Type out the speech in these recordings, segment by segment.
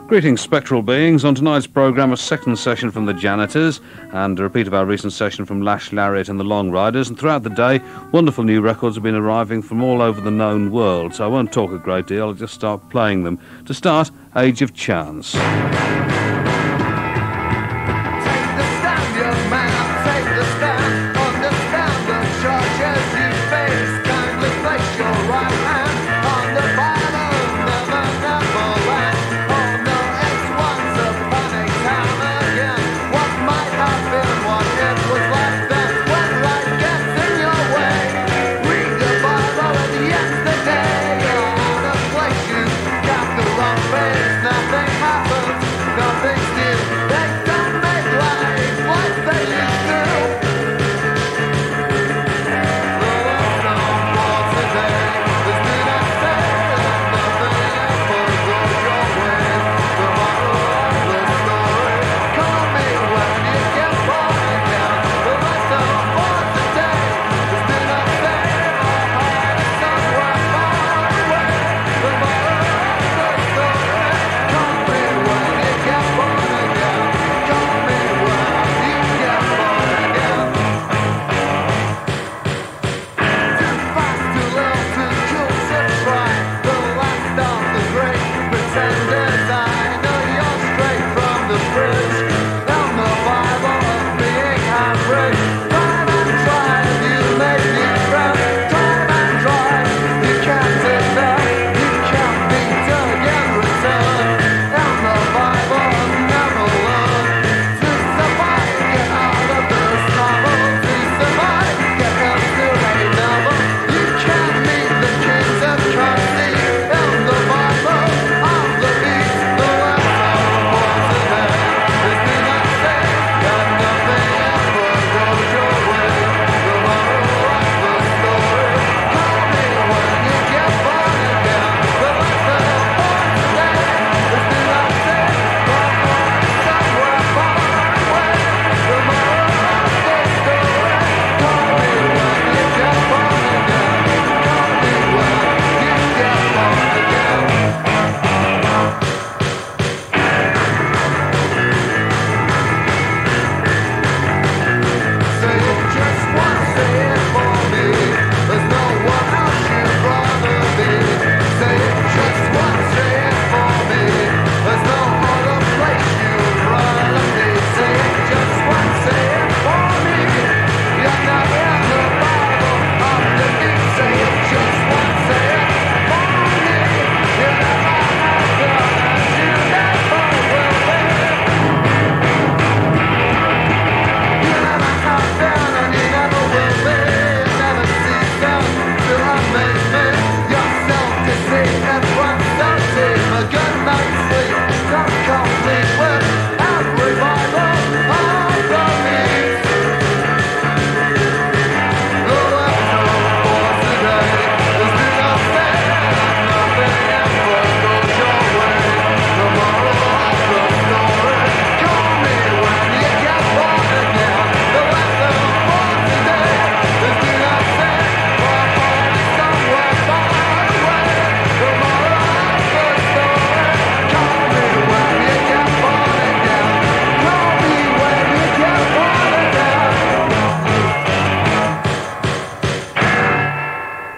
Greetings, spectral beings. On tonight's programme, a second session from the Janitors and a repeat of our recent session from Lash Lariat and the Long Riders. And throughout the day, wonderful new records have been arriving from all over the known world. So I won't talk a great deal, I'll just start playing them. To start, Age of Chance. Take the stand, young man, take the stand. Understand the charges you face. Kindly place your right hand on the Bible. Never, never land. Oh no, it's once upon a time again. What might have been, what it was like then. When life gets in your way, read the Bible and yesterday. You're out of place, you got the wrong face. Nothing happens, nothing's new. They don't make life like they used to.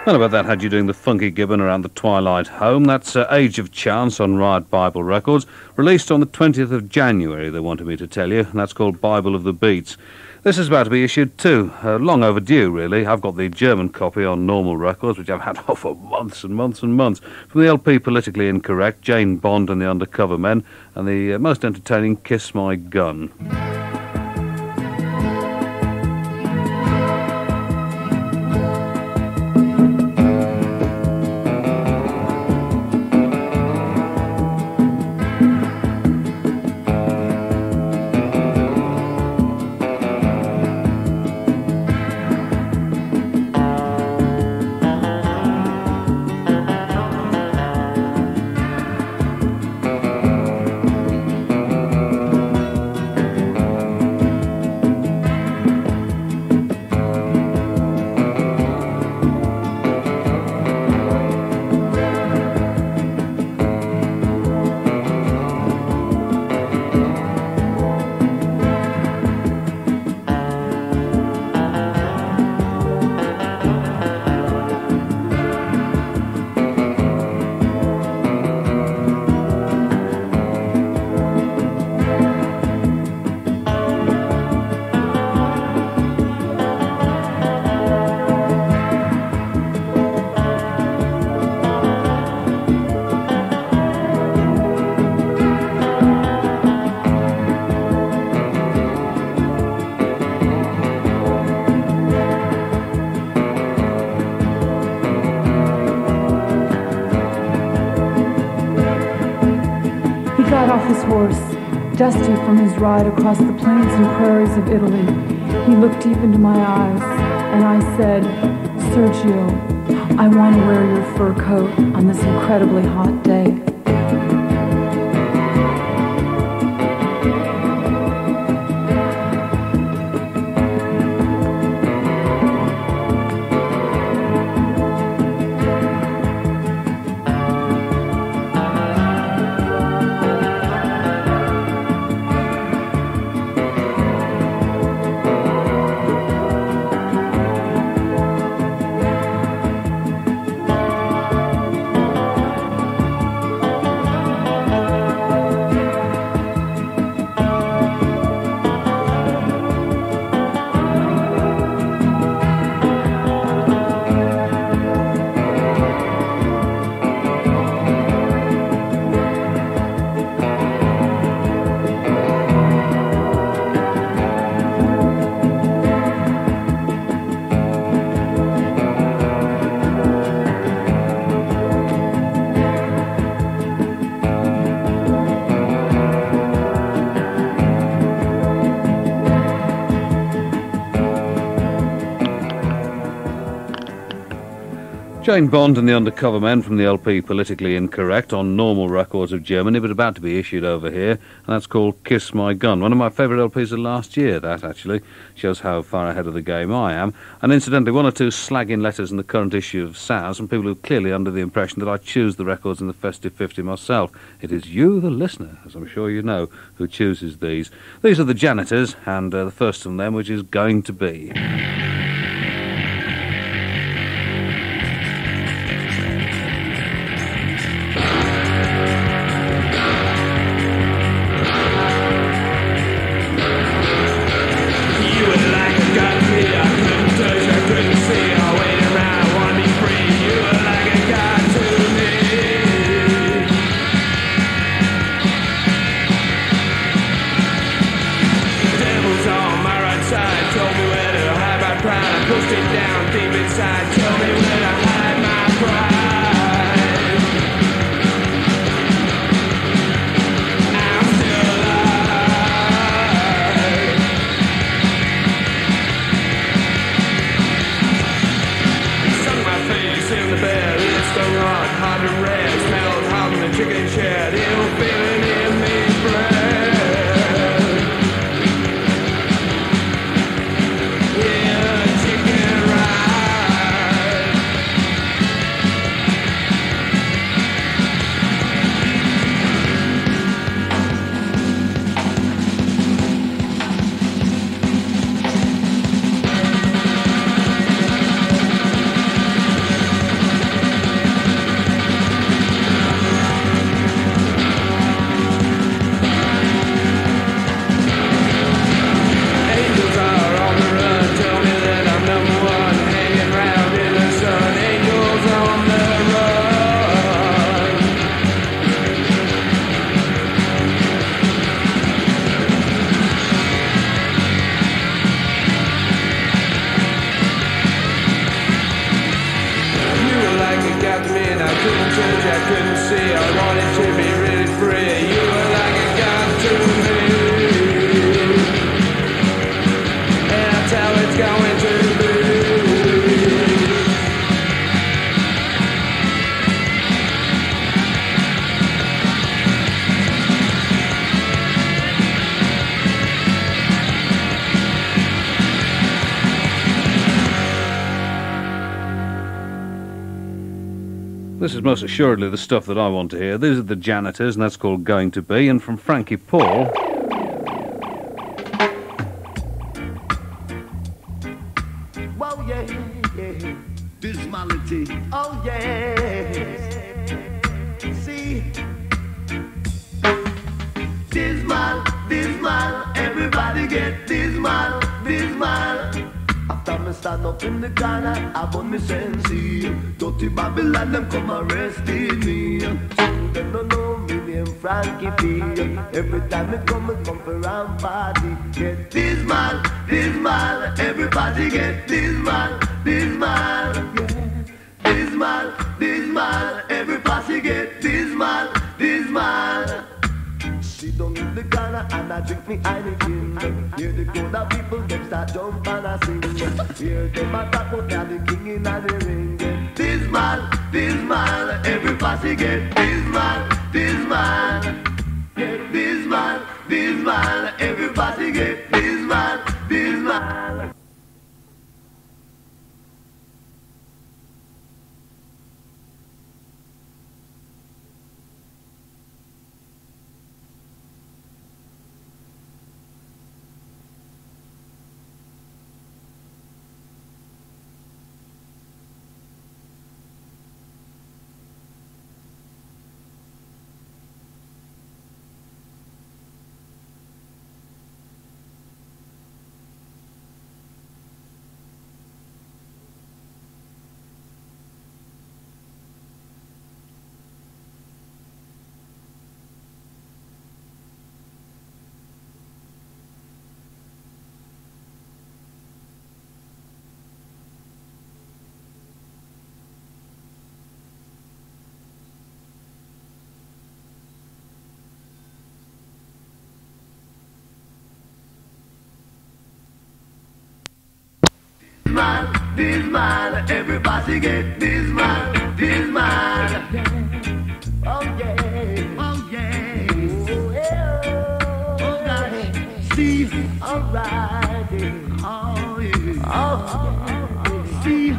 How about that had you doing the funky gibbon around the Twilight Home? That's Age of Chance on Riot Bible Records, released on the 20th of January, they wanted me to tell you, and that's called Bible of the Beats. This is about to be issued too, long overdue really. I've got the German copy on Normal Records, which I've had off for months and months and months, from the LP Politically Incorrect, Jane Bond and the Undercover Men, and the most entertaining Kiss My Gun. his horse, dusty from his ride across the plains and prairies of Italy. He looked deep into my eyes, and I said, "Sergio, I want to wear your fur coat on this incredibly hot day." Jane Bond and the Undercover Men from the LP Politically Incorrect on Normal Records of Germany, but about to be issued over here, and that's called Kiss My Gun. One of my favourite LPs of last year, that actually. Shows how far ahead of the game I am. And incidentally, one or two slagging letters in the current issue of Sounds from people who are clearly under the impression that I choose the records in the Festive 50 myself. It is you, the listener, as I'm sure you know, who chooses these. These are the Janitors, and the first of them, which is Going to Be. This is most assuredly the stuff that I want to hear. These are the Janitors, and that's called Going to Be. And from Frankie Paul... Whoa, yeah, yeah. Dismality. Oh, yeah. See? Dismal, dismal. Everybody get dismal, dismal. After me stand up in the corner, I want me sense. Dirty Babylon, them come arresting me. Soon them don't know me name Frankie P. Every time me come for round party. Get dismal, dismal. Everybody get dismal, dismal. Yeah. Dismal, dismal. Everybody get dismal, dismal. See? in the corner and I drink me Heineken. Hear the crowd of people, them start jump and I sing. Hear them a talk about the king in the ring. Dismal, dismal, every party get dismal, dismal. Get dismal, dismal, every party get dismal, dismal. Dismal, everybody get dismal, dismal. Oh yeah, oh yeah, oh yeah, oh gosh, see, alright, oh yeah, oh, see.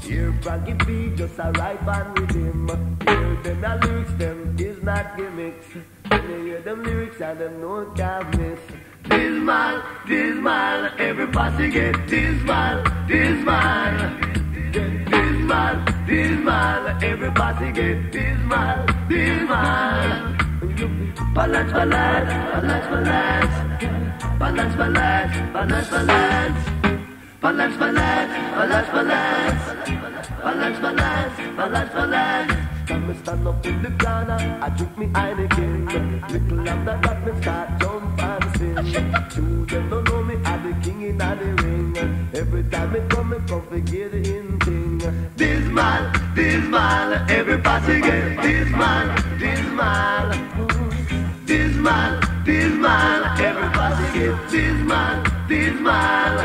Here Frankie B just a right band with him. Hear them the lyrics, them is not gimmicks. When you hear them lyrics and them no one can miss. Dismal, dismal, everybody get dismal, dismal. Get dismal, dismal, everybody get dismal, dismal. Balance, balance, balance, balance. Balance, balance, balance, balance. Balance, balance, balance, balance. Balance, balance, balance, balance. Come me stand up in the corner, I drink me Heineken. Little after that me start jump and sing. Two them don't know me, I the king in the ring. Every time me come forget the in thing. Dismal, dismal, everybody get dismal, dismal. Dismal, dismal, everybody get dismal, dismal.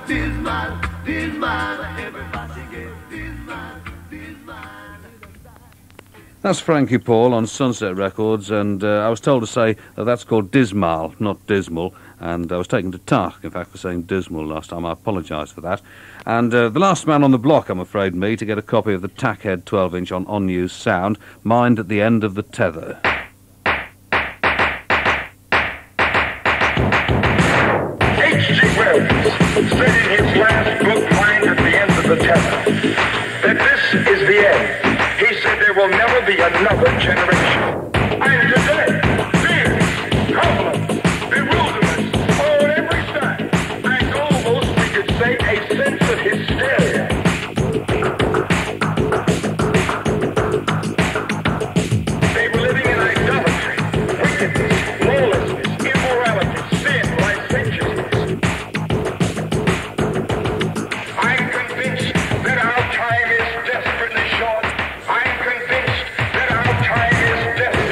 Dismal, dismal, everybody get dismal, dismal. That's Frankie Paul on Sunset Records, and I was told to say that that's called Dismal, not Dismal, and I was taken to task, in fact, for saying Dismal last time. I apologise for that. And the last man on the block, I'm afraid, me, to get a copy of the Tackhead 12-inch on News Sound, Mind at the End of the Tether. H.G. Wells said in his last book, Mind at the End of the Tether, that this is the end. He said there will never be another generation. And today, fear, conflict, bewilderment, all on every side, and almost, we could say, a sense of hysteria. They were living in idolatry, wickedness, lawlessness, immorality, sin, licentiousness. I'm convinced that our time is desperately short. I'm convinced that our time is desperately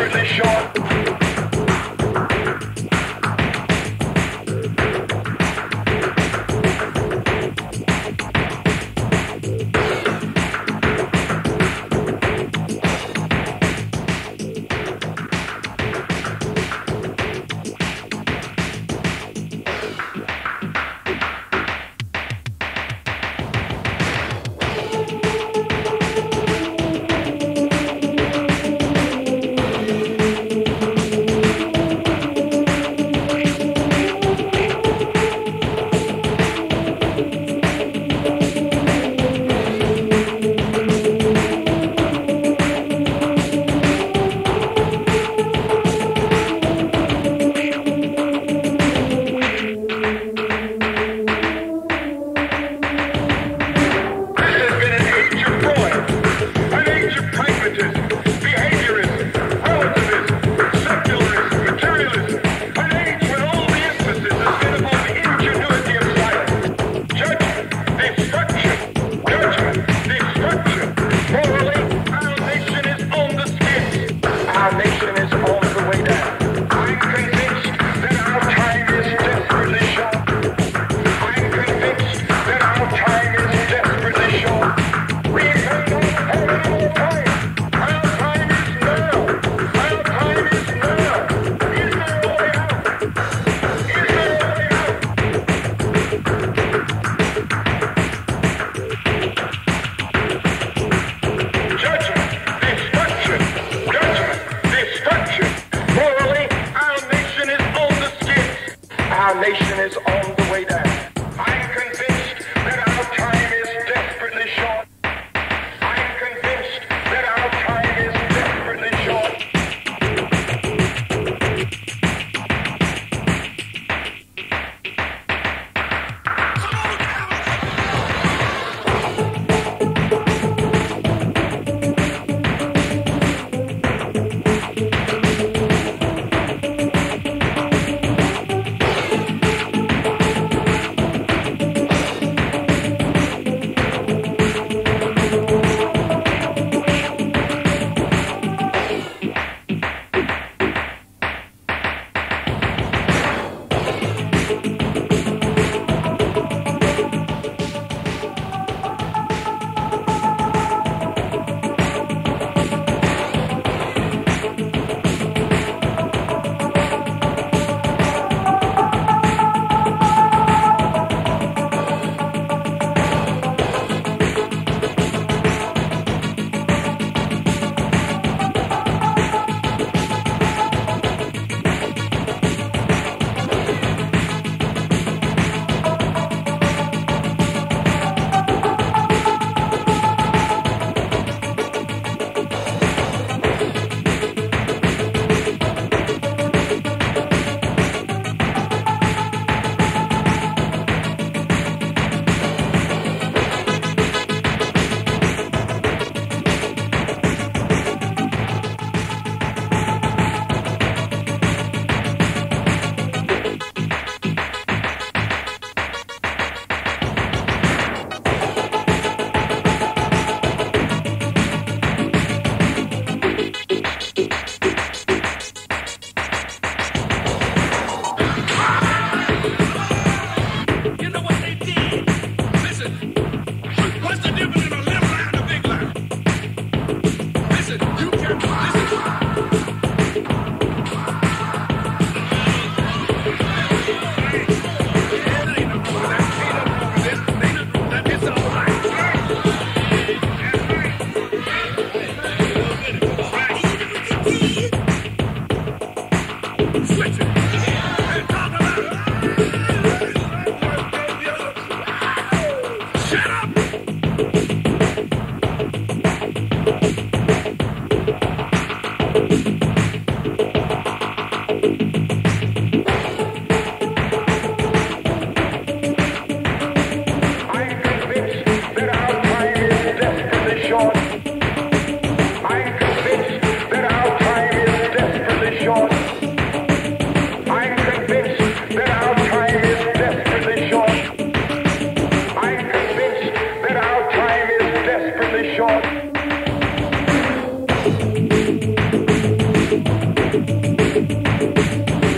desperately short.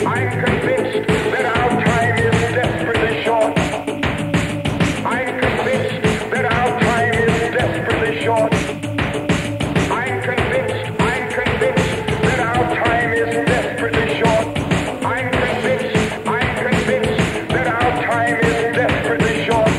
I'm convinced that our time is desperately short. I'm convinced that our time is desperately short. I'm convinced that our time is desperately short. I'm convinced that our time is desperately short.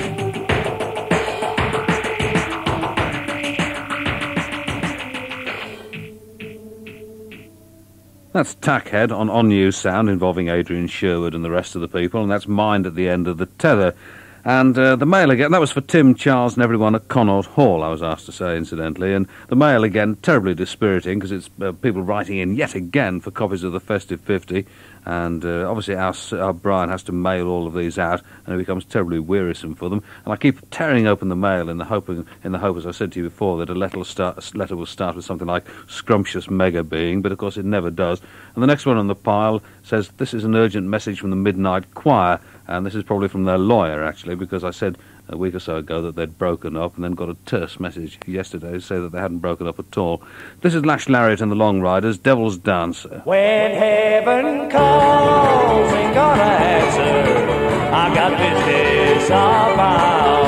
That's Tackhead on News Sound, involving Adrian Sherwood and the rest of the people, and that's Mind at the end of the tether. And the mail again, that was for Tim, Charles and everyone at Connaught Hall, I was asked to say, incidentally. And the mail again, terribly dispiriting, because it's people writing in yet again for copies of the Festive 50. And obviously our Brian has to mail all of these out, and it becomes terribly wearisome for them. And I keep tearing open the mail in the hope, as I said to you before, that a letter will start with something like Scrumptious Mega Being, but of course it never does. And the next one on the pile says, "This is an urgent message from the Midnight Choir," and this is probably from their lawyer, actually, because I said a week or so ago that they'd broken up, and then got a terse message yesterday to say that they hadn't broken up at all. This is Lash Lariat and the Long Riders, Devil's Dancer. When heaven calls, ain't gonna answer. I got business about.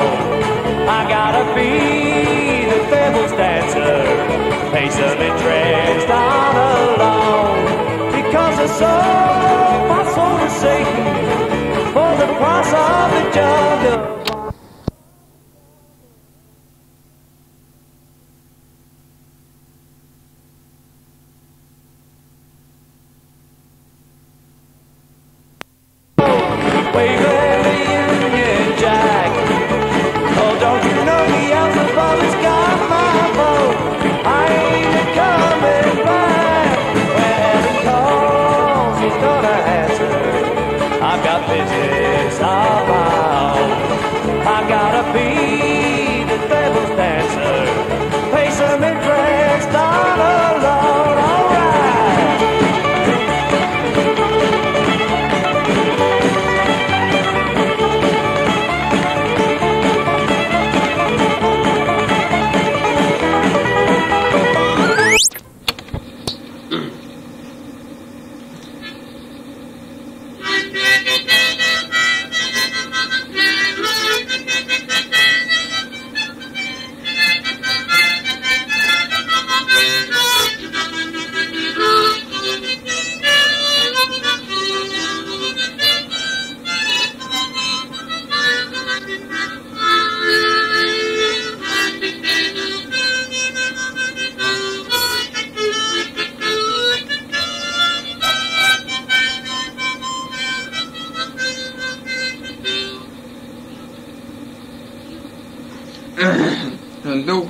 I gotta be the devil's dancer. Pay some interest on a loan. Because I sold my soul to Satan for the price of the jug of Hello.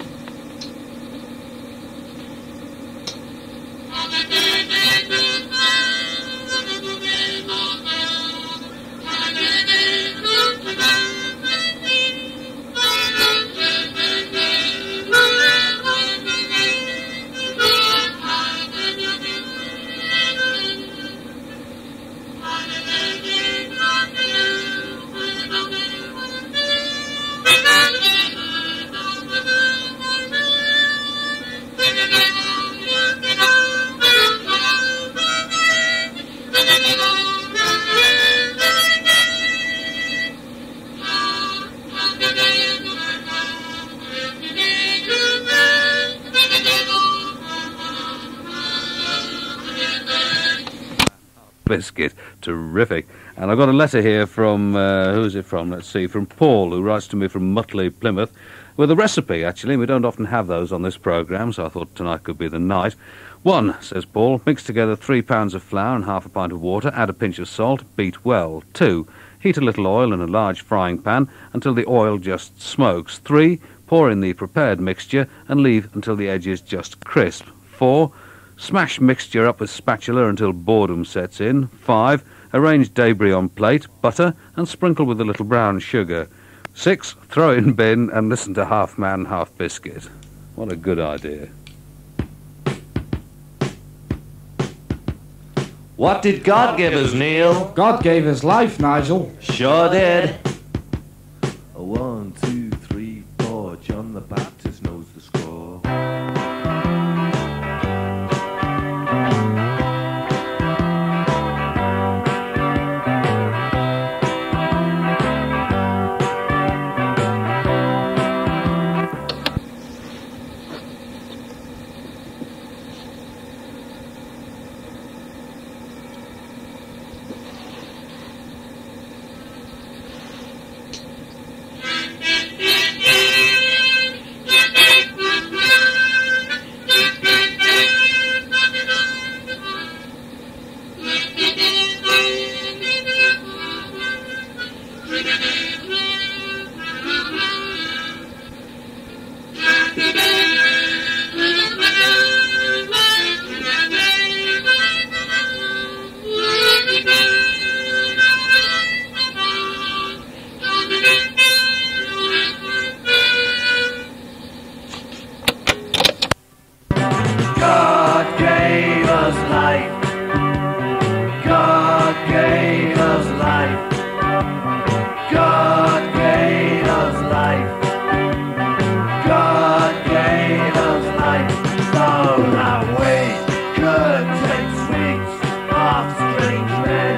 Biscuit. Terrific. And I've got a letter here from, who is it from? Let's see, from Paul, who writes to me from Mutley, Plymouth, with a recipe, actually. We don't often have those on this programme, so I thought tonight could be the night. 1, says Paul, mix together 3 pounds of flour and half a pint of water, add a pinch of salt, beat well. 2, heat a little oil in a large frying pan until the oil just smokes. 3, pour in the prepared mixture and leave until the edges just crisp. 4, smash mixture up with spatula until boredom sets in. 5, arrange debris on plate, butter, and sprinkle with a little brown sugar. 6, throw in bin and listen to Half Man, Half Biscuit. What a good idea. What did God give us, Neil? God gave us life, Nigel. Sure did. 1, 2, 3, 4, John the the Baptist knows the score. God gave us life. God gave us life. God gave us life. God gave us life. So that we could take sweets off strange men.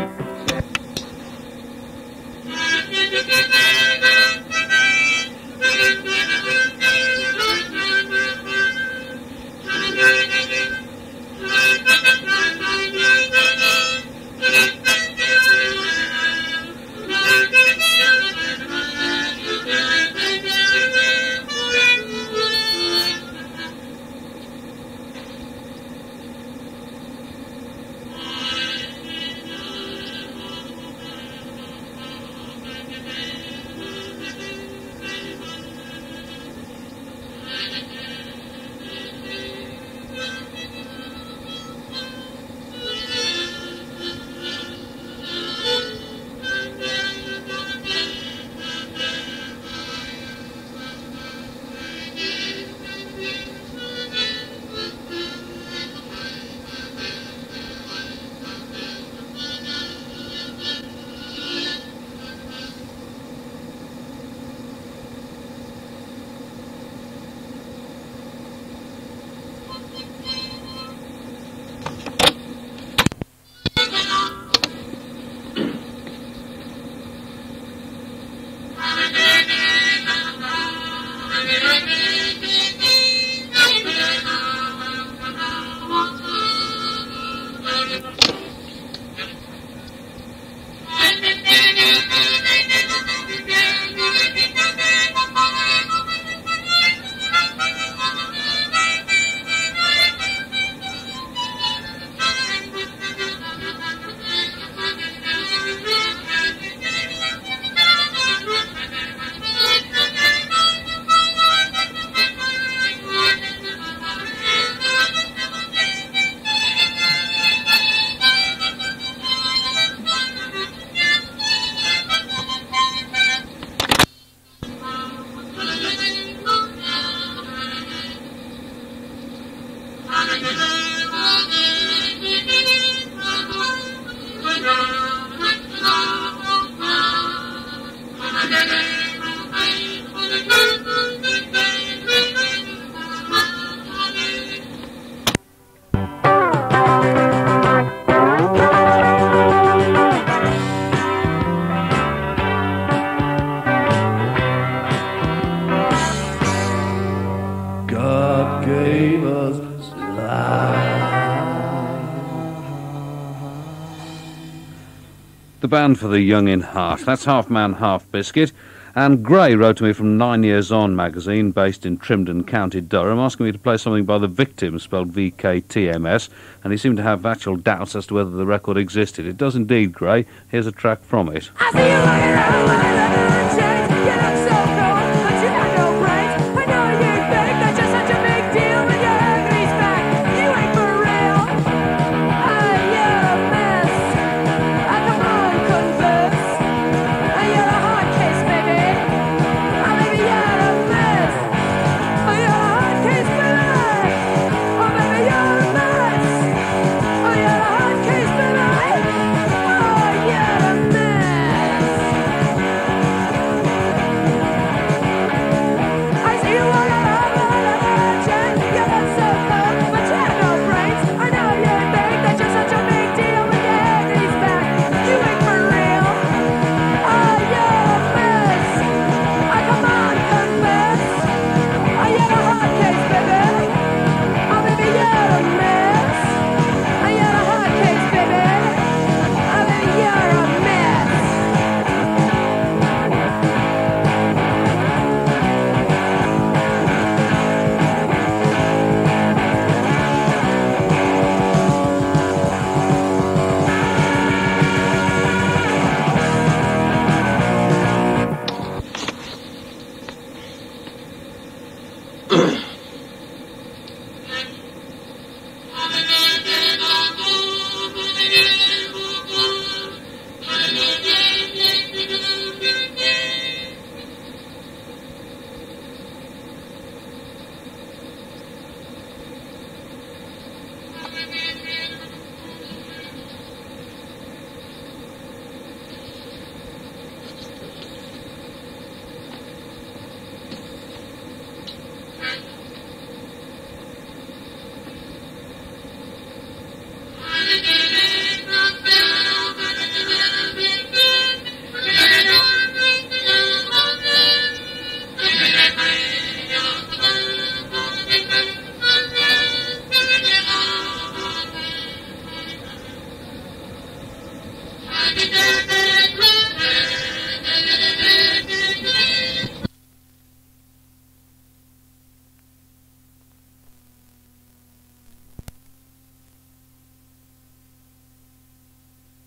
God gave us The band for the young in heart. That's Half Man, Half Biscuit. And Gray wrote to me from 9 Years On magazine, based in Trimdon, County Durham, asking me to play something by The Victims, spelled VKTMS, and he seemed to have actual doubts as to whether the record existed. It does indeed, Gray. Here's a track from it. I see you looking around like a leather and chains. You look so cool, but you got no brains. I know you think that you're such a big deal, but your ugly's back. You ain't for real. You're a mess. Come on, confess. You're a hard case, baby. Maybe you're a mess. You're a hard case, baby. Maybe you're a mess. You're a hard case, baby. You're a mess.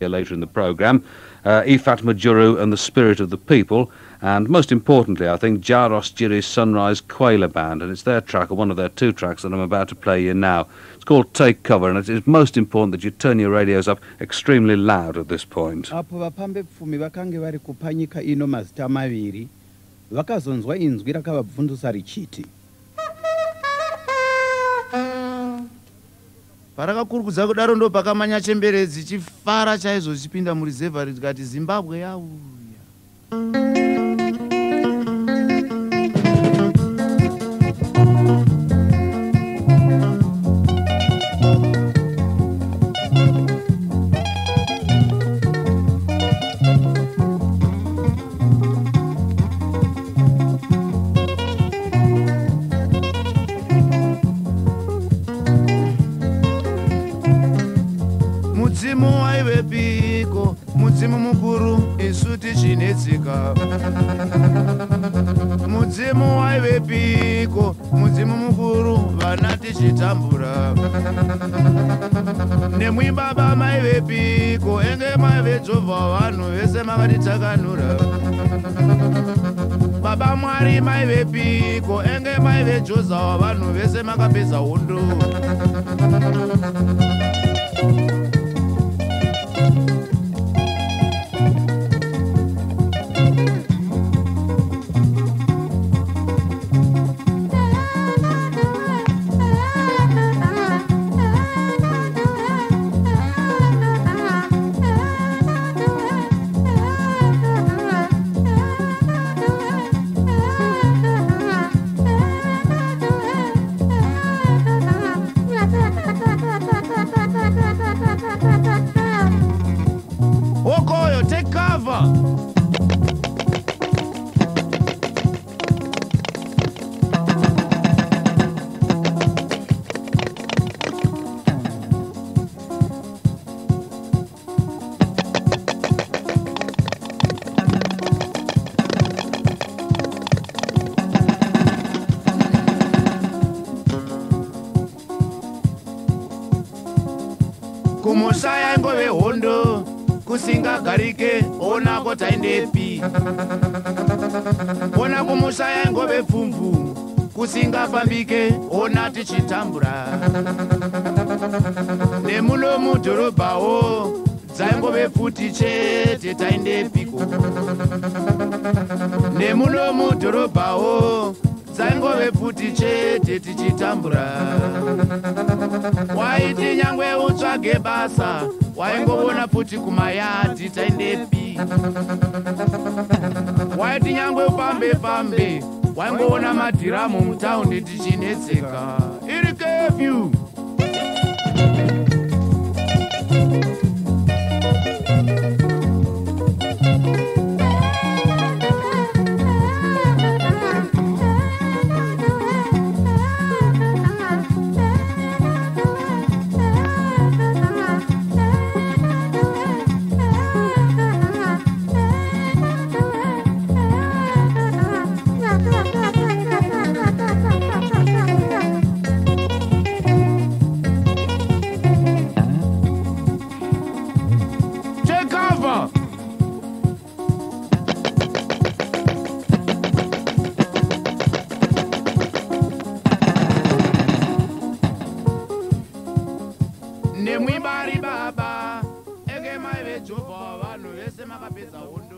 later in the programme. Ifat Majuru and the Spirit of the People. And most importantly, I think, Jaros Jiri's Sunrise Quailer Band. And it's their track, or one of their two tracks, that I'm about to play you now. It's called Take Cover, and it is most important that you turn your radios up extremely loud at this point. apo vapambe pfumi vakange vari kupanyika ino mazita maviri vakazonzwa inzwi rakavabvundusa richiti parakakurukudza kudaro ndo pakamanya chemberedzi chifara chaizvo chipinda murizevha rikati zimbabwe yauya mudzimu waive piko mudzimu mukuru isu tichinetsika mudzimu waive piko mudzimu mukuru vana tichitambura nemwi baba maive piko enge maive dzovha vanhu vese makatitakanura baba mwari maive piko enge maive joza wa vanhu vese makapedza hondo Okoyo, take cover! Kumusaya ngove hondo kusingagarike ona kotaindepi ona kumusaya ngove pfumvu kusingafambike ona tichitambura nemuno mudhorobhawo dzaingove futi chete taindepiko nemuno mudhorobhawo dzaingove futi chete tichitambura waiti nyangwe utsvage basa waingoona futi kumayadhi taindepi waiti nyangwe ufambe waingoona madhiramu mutaundi tichinetseka iri kefyu nemwibari baba ege maive jobha vanhu vese makapedza hondo.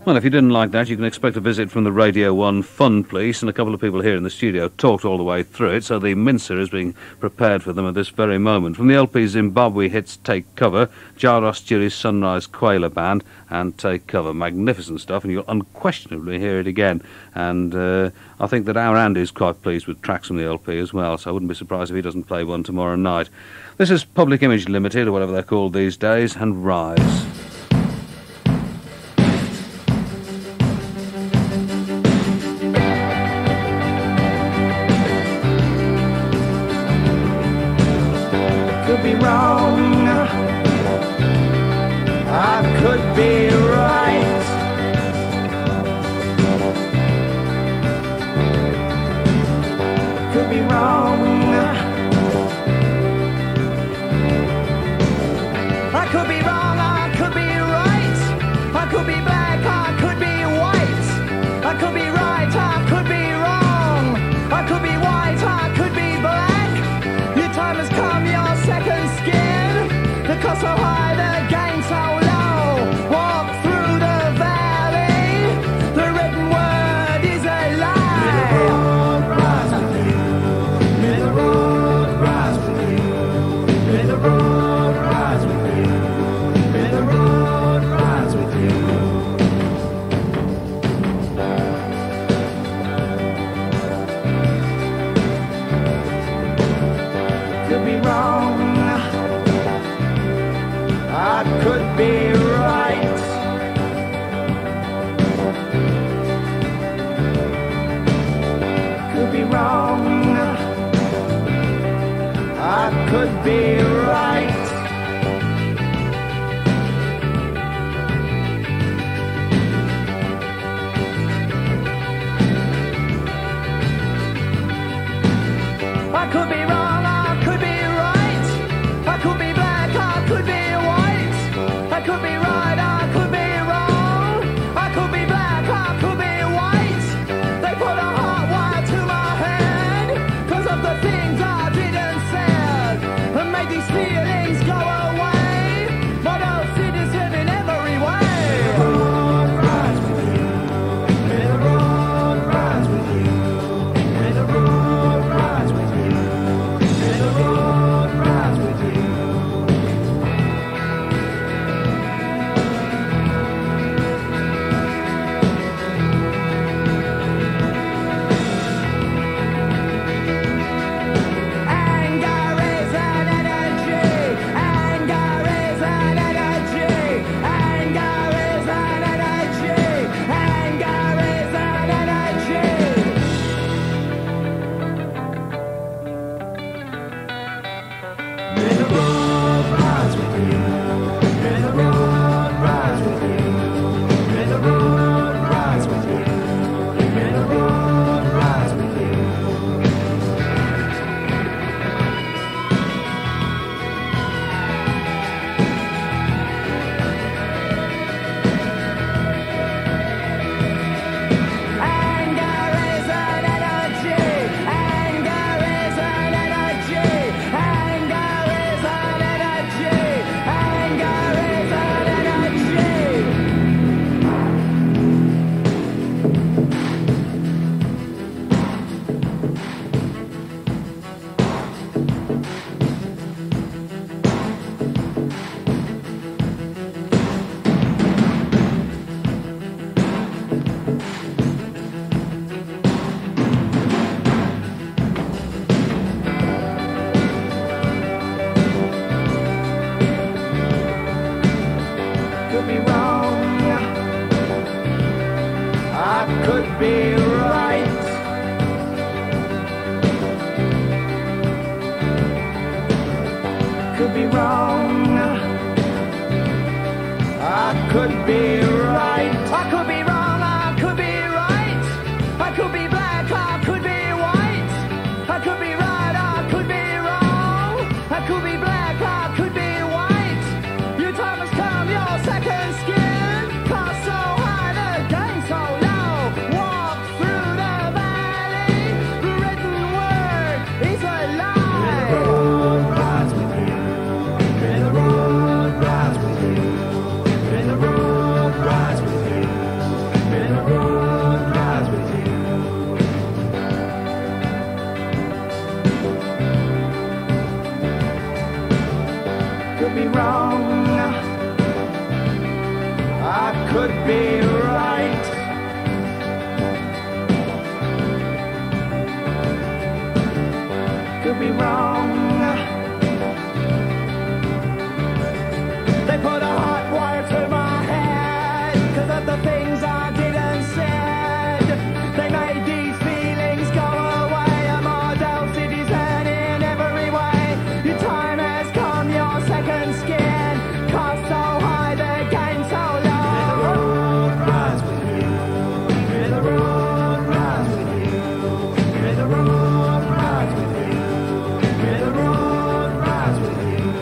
Well, if you didn't like that, you can expect a visit from the Radio 1 Fun Police, and a couple of people here in the studio talked all the way through it, so the mincer is being prepared for them at this very moment. From the LP Zimbabwe hits Take Cover, Jaros Jiri's Sunrise Quailer Band, and Take Cover. Magnificent stuff, and you'll unquestionably hear it again. And I think that our Andy's quite pleased with tracks from the LP as well, so I wouldn't be surprised if he doesn't play one tomorrow night. This is Public Image Limited, or whatever they're called these days, and Rise. Could be wrong, I could be right. Could be wrong, I could be wrong. be wrong. I could be right. I could be wrong, I could be right. I could be black, I could be white. I could be right, I could be wrong. I could be black, I could be white. They put a hot wire to my head 'cause of the things I didn't said, and made these feelings go away. But those cities live in every way. The road rides with you. May the road rides with you. May the road rides with you. May the road rides with you. Anger is an energy. Anger is an energy. Anger is an energy. Anger is an energy. May the road rise with you. May the road rise with you. May the road rise with you. May the road rise with you. Anger is an energy. Anger is an energy. Anger is an energy. Anger is an energy. Could be wrong. I could be right. Could be wrong. I could be right. I could be wrong. I could be right. I could be black. I could be white. I could be right. I could be wrong. I could be black. I could be white. Your time has come. Your second skin. Cost so high, the gain so low. Walk through the valley. The written word is a lie. May the road rise with you. May the road rise with you. May the road rise with you. May the road rise with you. Could be wrong. I could be right. Could be wrong. They put a hot wire to my head 'cause of the things I didn't said. They made these feelings go away. A model city's head in every way. Your time has come, your second skin. Cost so high, the gain so low. May the road rise with you. May the road rise with you. May the road rise with you. May the road rise with you.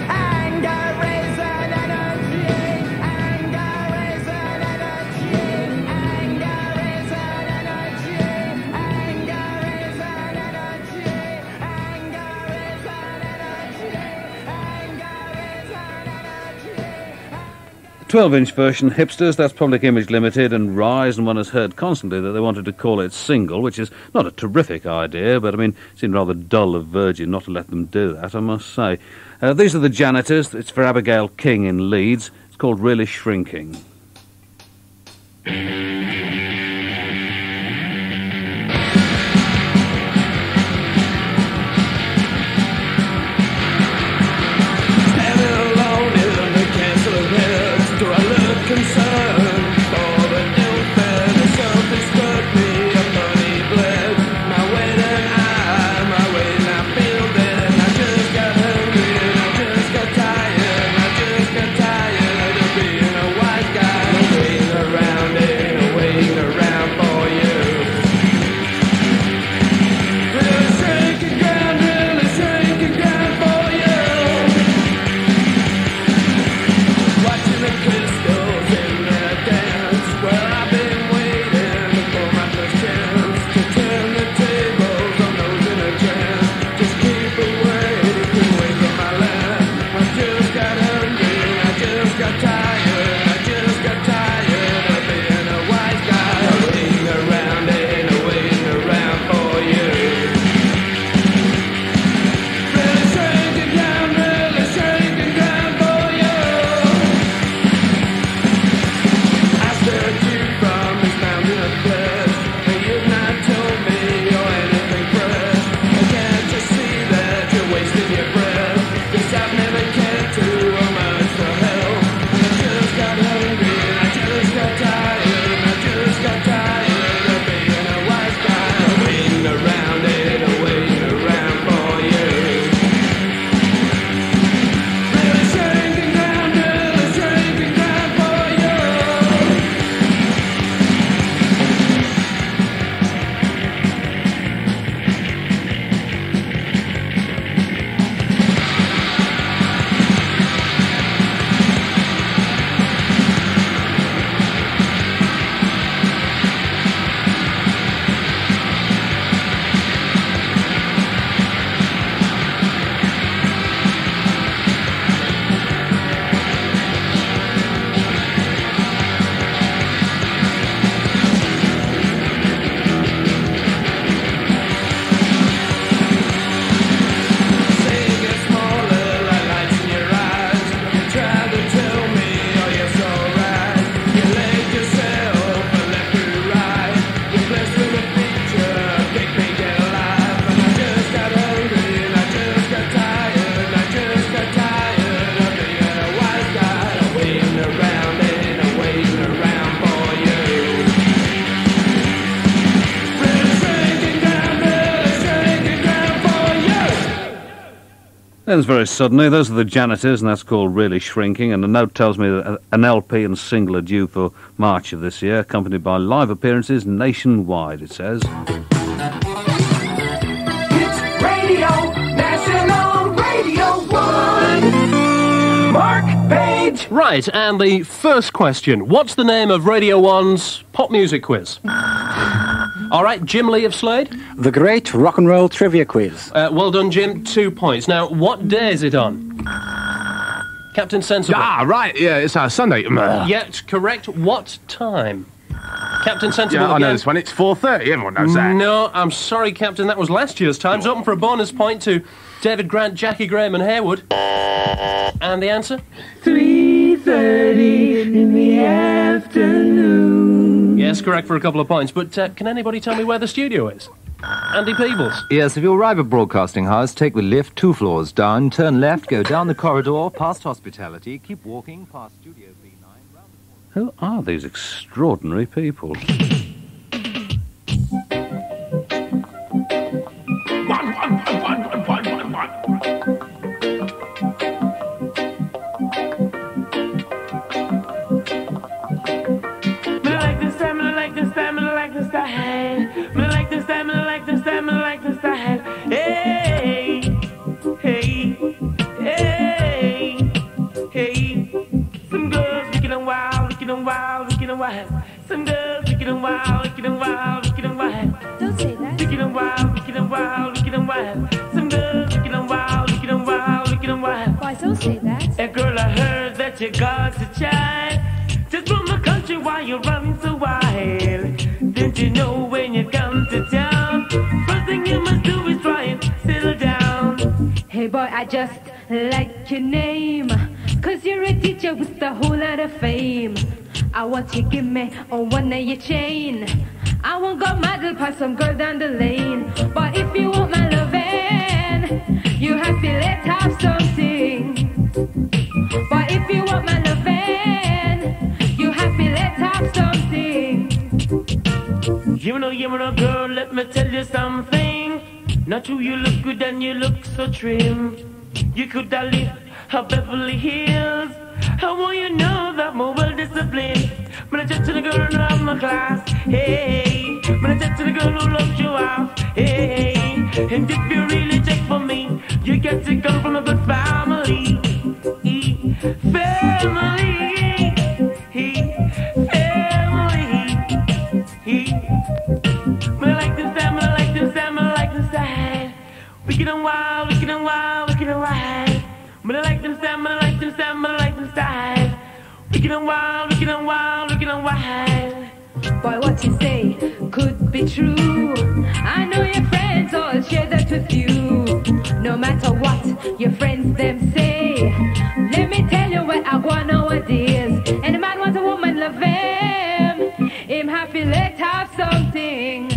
Anger is an energy. Anger is an energy. Anger is an energy. Anger is an energy. Anger is an energy. Anger is an energy. 12-inch version, Hipsters, that's Public Image Limited, and Rise, and one has heard constantly that they wanted to call it single, which is not a terrific idea, but I mean, it seemed rather dull of Virgin not to let them do that, I must say. These are the Janitors. It's for Abigail King in Leeds. It's called Really Shrinking. ends very suddenly. Those are the Janitors, and that's called Really Shrinking. And a note tells me that an LP and single are due for March of this year, accompanied by live appearances nationwide, it says. It's Radio National Radio 1. Mark Page. Right, and the first question. What's the name of Radio 1's pop music quiz? All right, Jim Lee of Slade. The Great Rock and Roll Trivia Quiz. Well done, Jim. 2 points. Now, what day is it on? Captain Sensible. Ah, right, yeah, it's Sunday. Yet, correct. What time? Captain Sensible Yeah, I know again. this one. It's 4:30. Everyone knows that. No, I'm sorry, Captain. That was last year's time. It's open for a bonus point to David Grant, Jackie Graham and Haywood. And the answer? 3:30 in the afternoon. Yes, correct for a couple of points. But can anybody tell me where the studio is? Andy Peebles. Yes, if you arrive at Broadcasting House, take the lift 2 floors down, turn left, go down the corridor, past hospitality, keep walking past Studio B9. Who are these extraordinary people? Hey, hey, hey, hey. Some girls wicked and wild, wicked and wild, wicked and wild. Some girls wicked and wild, wicked and wild, wicked and wild. Don't say that. Wicked and wild, wicked and wild, wicked and wild. Some girls wicked and wild, wicked and wild, wicked and wild. Why, don't say that. Hey girl, I heard that you got a child. Just from the country, why you running so wild? Didn't you know when you come to town? First thing you must do is try and settle down. Hey boy, I just like your name, 'cause you're a teacher with a whole lot of fame. I want you give me on one of your chain. I won't go model past some girl down the lane. But if you want my lovin', you have to let have something. But if you want my lovin', you have to let have something. You know, girl, let me tell you something. Not true, you look good and you look so trim. You could have lived a Beverly Hills. I want you know that my well disciplined. When I chat to the girl around my class, hey. When I chat to the girl who loves you out, hey. And if you really check for me, you get to come from a good family. Family. Wicked and wild, wicked and wild, wicked and wild. But I like them style, but I like them style, but I like them style. Wicked and wild, wicked and wild, wicked and wild. Boy, what you say could be true. I know your friends all share that with you. No matter what your friends them say, let me tell you what I want nowadays. And a man wants a woman love him happy, let have something.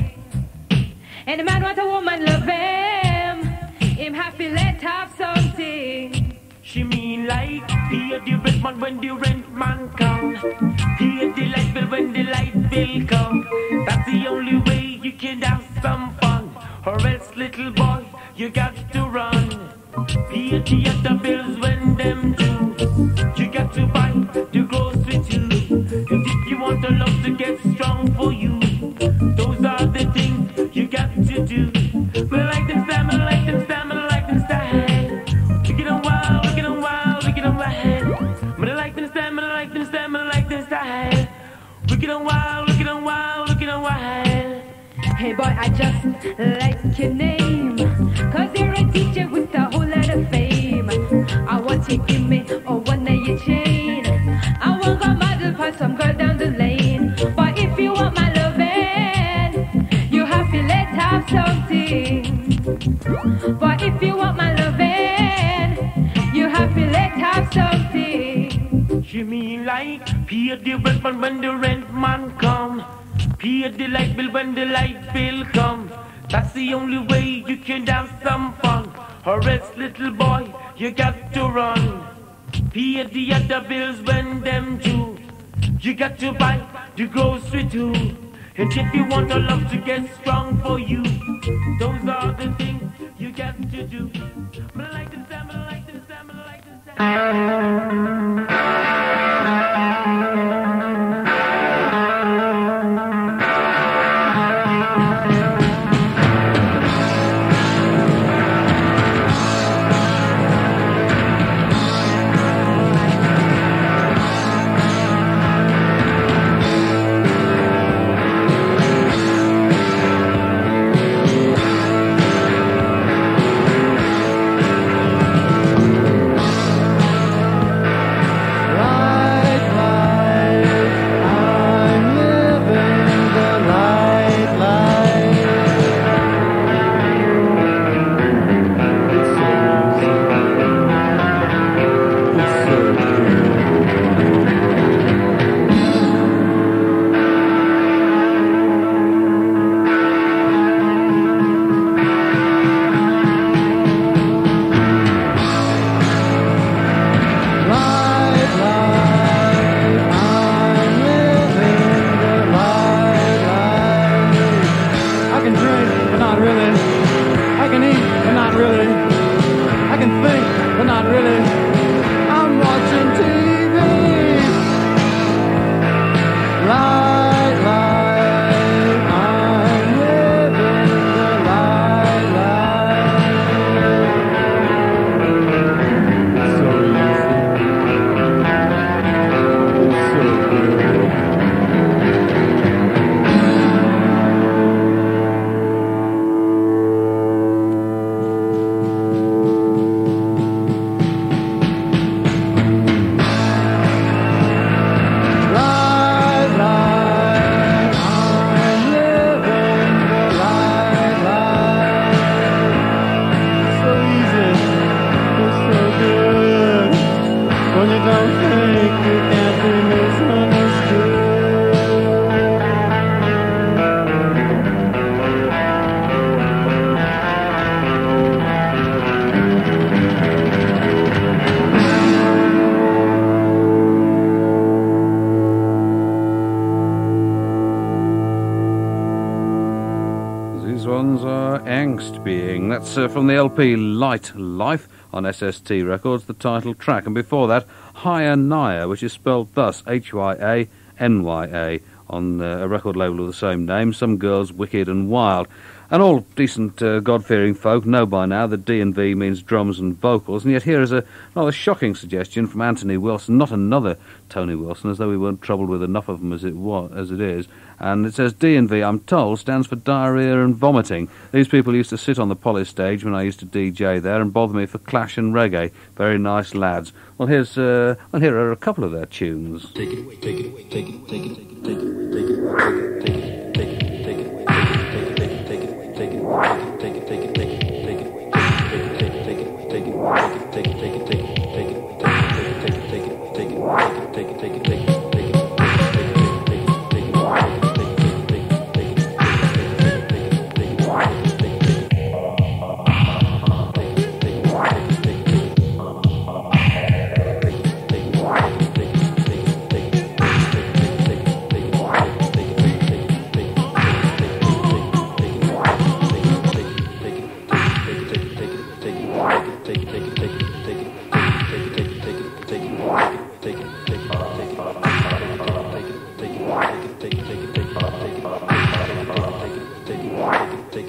And a man wants a woman love him happy, let have something. She mean like pay the rent man when the rent man come. Pay the light bill when the light bill come. That's the only way you can have some fun. Or else, little boy, you got to run. Pay the other bills when them due. You got to buy the grocery too. And if you want the love to get strong for you, those are the things you got to do. But I like them style, I like them style, I like them style. Wicked and wild, wicked and wild, wicked and wild. But I like them style, I like them style, I like them style. Wicked and wild, wicked and wild, wicked and wild. Hey boy, I just like your name, 'cause you're a teacher with a whole lot of fame. I want you to give me one of your chain. I won't go model for some girl down the lane. But if you want my lovin', you have to let have something. But if you want my lovin', you have to let have something. She mean like pay the rent man when the rent man come. Pay the light bill when the light bill come. That's the only way you can have some fun. Or else, little boy, you got to run. Pay the other bills when them due. You got to buy the grocery too. And if you want a love to get strong for you, those are the things you got to do. But I like them, I like not really. I'm watching TV. Light, light, I'm living the light, light. So easy. It's so good. Light, light, I'm living the light, light. So easy, it's so good. When you don't think you can't be misunderstood. These ones are Angst Being. That's from the LP Light Life on SST Records, the title track. And before that, Higher Naya, which is spelled thus, Hyanya, on a record label of the same name, Some Girls Wicked and Wild. And all decent God-fearing folk know by now that D&V means drums and vocals, and yet here is a rather shocking suggestion from Anthony Wilson, not another Tony Wilson, as though we weren't troubled with enough of them as it is. And it says D&V, I'm told, stands for diarrhea and vomiting. These people used to sit on the Polis stage when I used to DJ there and bother me for Clash and reggae. Very nice lads. Well, here are a couple of their tunes. Take it away, take it away, take it away, take it away, take it away, take it away, take it away.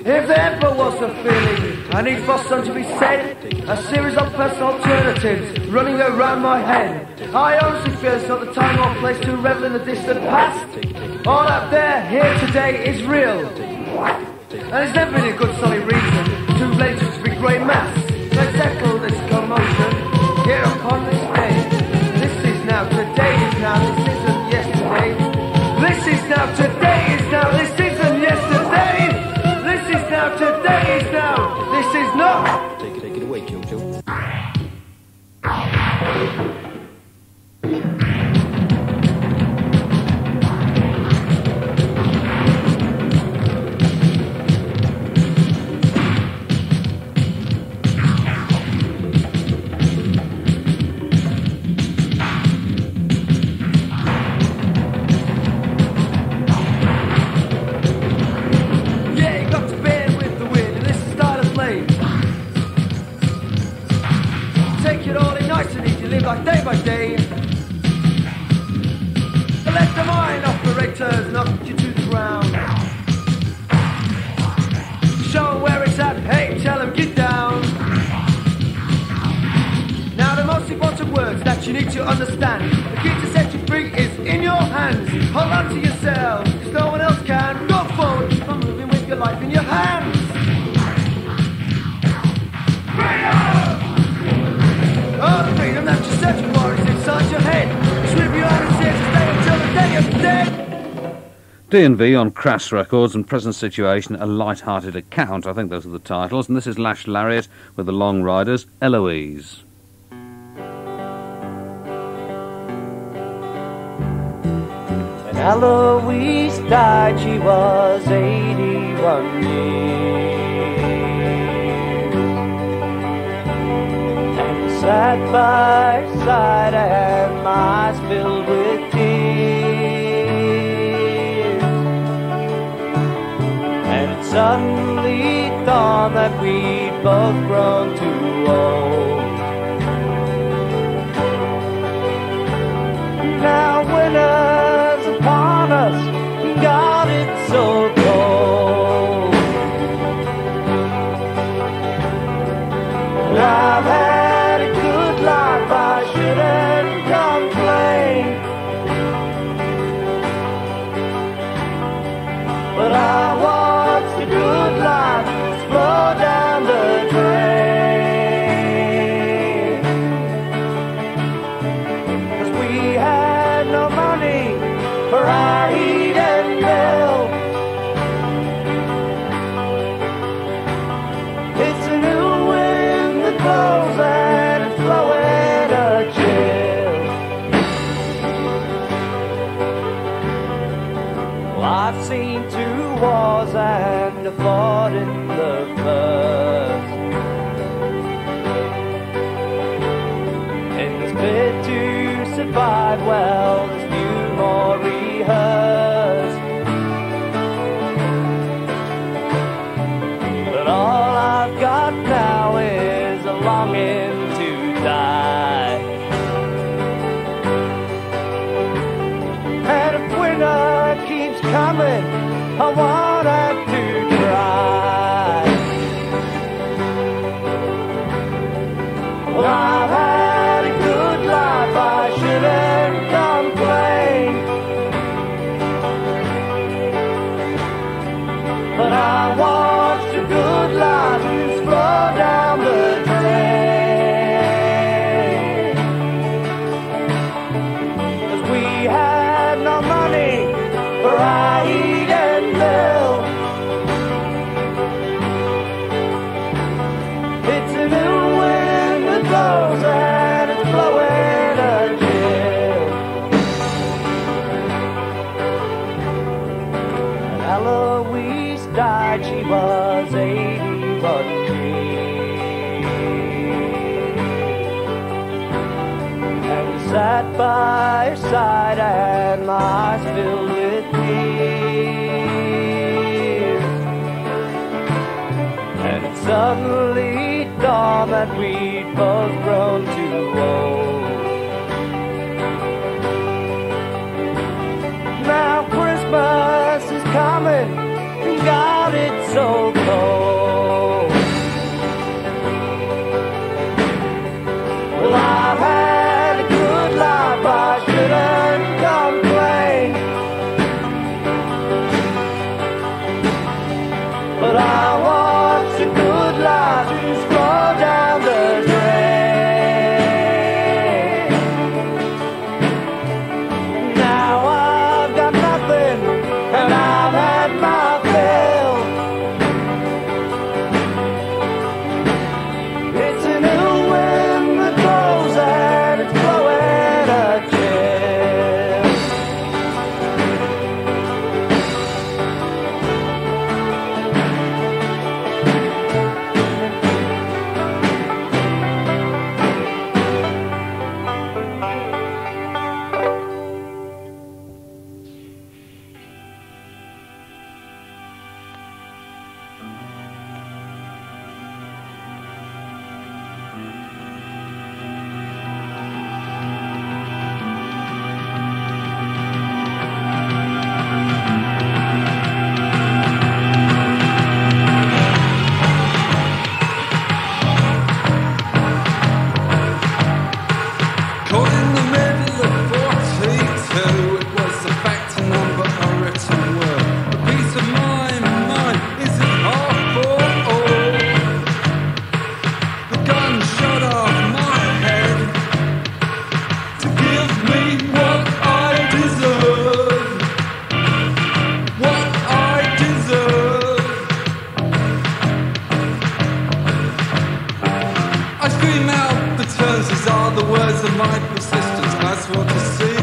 If there ever was a feeling I need for something to be said, a series of personal alternatives running around my head. I honestly feel it's not the time or place to revel in the distant past. All out there, here today is real. And there's never been a good solid reason to let it to be great mass. Let's settle this commotion here upon this day. This is now, today is now, this isn't yesterday. This is now, today is now, this isn't yesterday. This is now, today is now, this is not. Take it away, Jojo. Yeah, you got to bear with the wind, and this is style of play. Take it all in nice and easy, live like day by day. But let the mine operators knock you to the ground. Show 'em where it's at, hey, tell 'em get down. Now the most important words that you need to understand. The key to set you free is in your hands. Hold on to yourself, cause no one else can. Go forward, keep on moving with your life in your hands. Oh, the freedom that you're searching for is inside your head. Sweep you out and say to stay until the day of death. D&V on Crass Records and Present Situation, A Light-Hearted Account. I think those are the titles. And this is Lash Lariat with the Long Riders, Eloise. When Eloise died, she was 81 years. And side by side, I had my eyes filled with tears. And it suddenly dawned that we'd both grown too old. alive, well, there's few more rehearsed. But all I've got now is a longing to die. And if winter keeps coming, I want it to try. Well, I've had a good life, I shouldn't complain. But I watched a good life just flow down the drain. 'Cause we had no money for ride and mill. It's a new wind that blows and it's blowing a chill. And Eloise died, she was 81 years. And we sat by her side and my eyes filled with tears. And it suddenly dawned that we'd both grown too old. Now Christmas is coming, and God, it's so cold. Well, I've had a good life, I shouldn't complain. But I want a good life to flow down the drain. Now I've got nothing, and I've had my fill. It's a new wind that blows and it's blowing a chill. Caught in the middle of 42, it was a fact, a number, a written word. A piece of my mind isn't half for all. The gun shot off my head to give me what I deserve. What I deserve. I scream out the terms, these are the words of my persistence. I swore to see